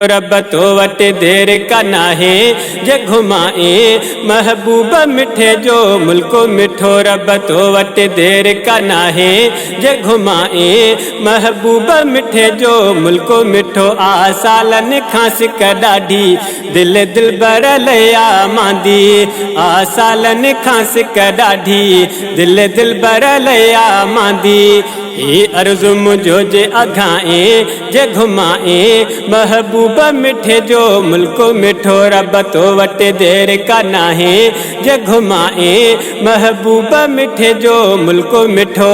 रब तो वट देर का नाहे जे घुमाए महबूब मिठे जो मुल्को मिठो। रब तो वट देर का नाहे जे घुमाए महबूब मिठे जो मुल्को मिठो। आ सालन खांस कडाढी दिल दिल बर लया मांदी। आ सालन खांस कडाढी दिल दिल बर लया मांदी। ये अर्ज़ु मुझो जे अघाए जे घुमाए महबूब मिठे जो मुल्को मिठो। रब तो वट देर का नाहे जे घुमाए महबूब मिठे जो मुल्को मिठो।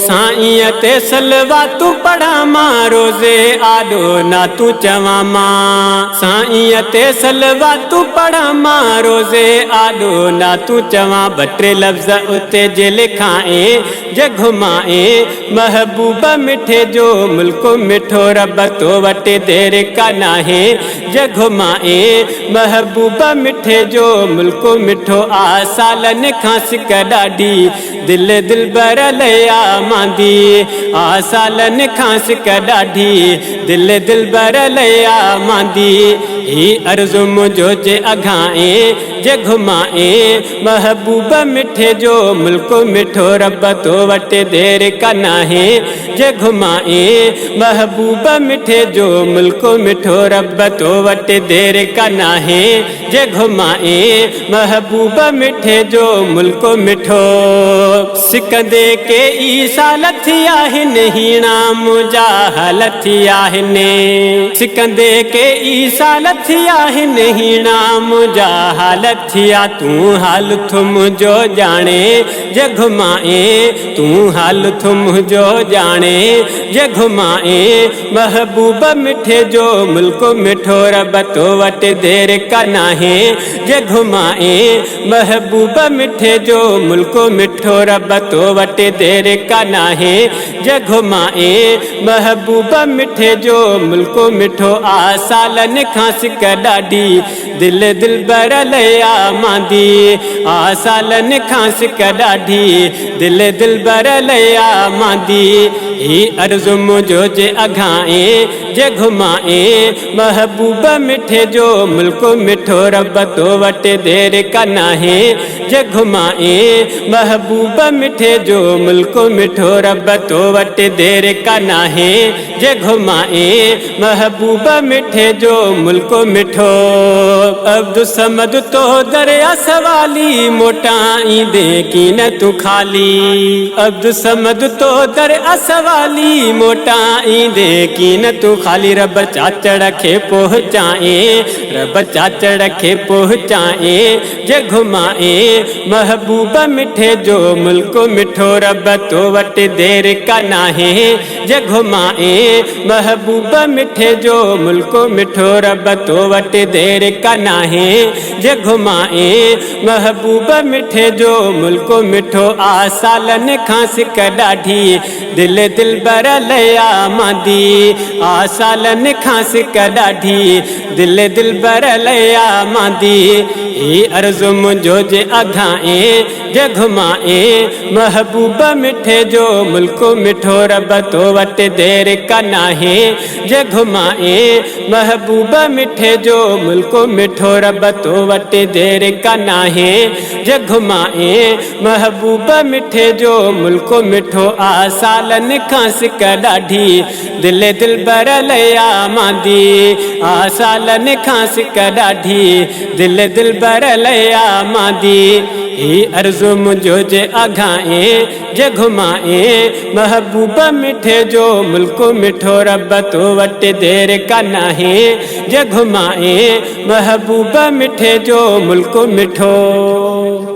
साईं ते सलवा तू पढ़ा मां रोज़े आडो ना तू चवा मां। साईं ते सलवा तू पढ़ा मां रोज़े आडो ना तू चवा। बटे लफ्ज़ उते जे लिखाए जे घुमाए महबूब मिठे जो मुल्को मिठो। रब तो वट देर का नाहे जे घुमाए महबूब मिठे जो मुल्को मिठो। आ सालन खांस कडाढी दिल दिल बर लया मांदी। आ सालन खांस कडाढी दिल दिल बर लया मांदी। ही अर्ज़ु मुझो जे अघाए जे घुमाए महबूब मिठे जो मुल्को मिठो। रब तो वट देर का नाहे जे घुमाए महबूब मिठे जो मुल्को मिठो। रब तो वट देर का नाहे जे घुमाए महबूब मिठे जो मुल्को मिठो। सिकंदे के ईसा लथिया हिन हीणा मुंहिंजा लथिया हिन। सिकंदे के ईसा लथिया हिन हीणा मुंहिंजा लथिया। तू हाल थु मुंहिंजो ॼाणे जे घुमाए। तू हाल थु मुंहिंजो ॼाणे जे घुमाए महबूब मिठे जो मुल्को मिठो। रब तो वट देर का नाहे जे घुमाए महबूब मिठे जो मुल्को मिठो। रब तो वट देर का नाहे जे घुमाए महबूब मिठे जो मुल्को मिठो। आ सालन खांस कडाढी दिल दिल बर लया मांदी। आ सालन खांस कडाढी दिल दिल बर लया मांदी। ही अर्ज़ु मुझो जे अघाए जे घुमाए महबूब मिठे जो मुल्को मिठो। रब तो वट देर का नाहे जे घुमाए महबूब मिठे जो मुल्को मिठो। रब तो वट देर का नाहे जे घुमाए महबूब मिठे जो मुल्को मिठो। अब्दु समद तो दरिया सवाली मोटाई दे की न तू खाली। अब्दु समद तो दरिया सवाली मोटाई दे की न तू खाली। रब चाचड़ खे पहुँचाए रब चाचड़ खे पहुँचाए जे घुमाए महबूब मिठे जो मुल्को मिठो। रब तो वट देर का नाहे जे घुमाए महबूब मिठे जो मुल्को मिठो। रब तो वट देर का नाहे जे घुमाए महबूब मिठे जो मुल्को मिठो। आ सालन खांस कडाढी दिल दिल बर लया मांदी। आ सालन खांस कडाढी दिल दिल बर लया मांदी। ही अर्ज़ु मुझो जे अघाए जे घुमाए महबूब मिठे जो मुल्को मिठो। रब तो वट देर का नाहे जे घुमाए महबूब मिठे जो मुल्को मिठो। रब तो वट देर का नाहे जे घुमाए महबूब मिठे जो मुल्को मिठो। आ सालन खांस कडाढी दिल दिल बर लया मांदी। आ सालन खांस कडाढी दिल दिल बर लया मांदी। ही अर्ज़ु मुझो जे अघाए जे घुमाए महबूब मिठे जो मुल्को मिठो। रब तो वट देर का नाहे जे घुमाए महबूब मिठे जो मुल्को मिठो।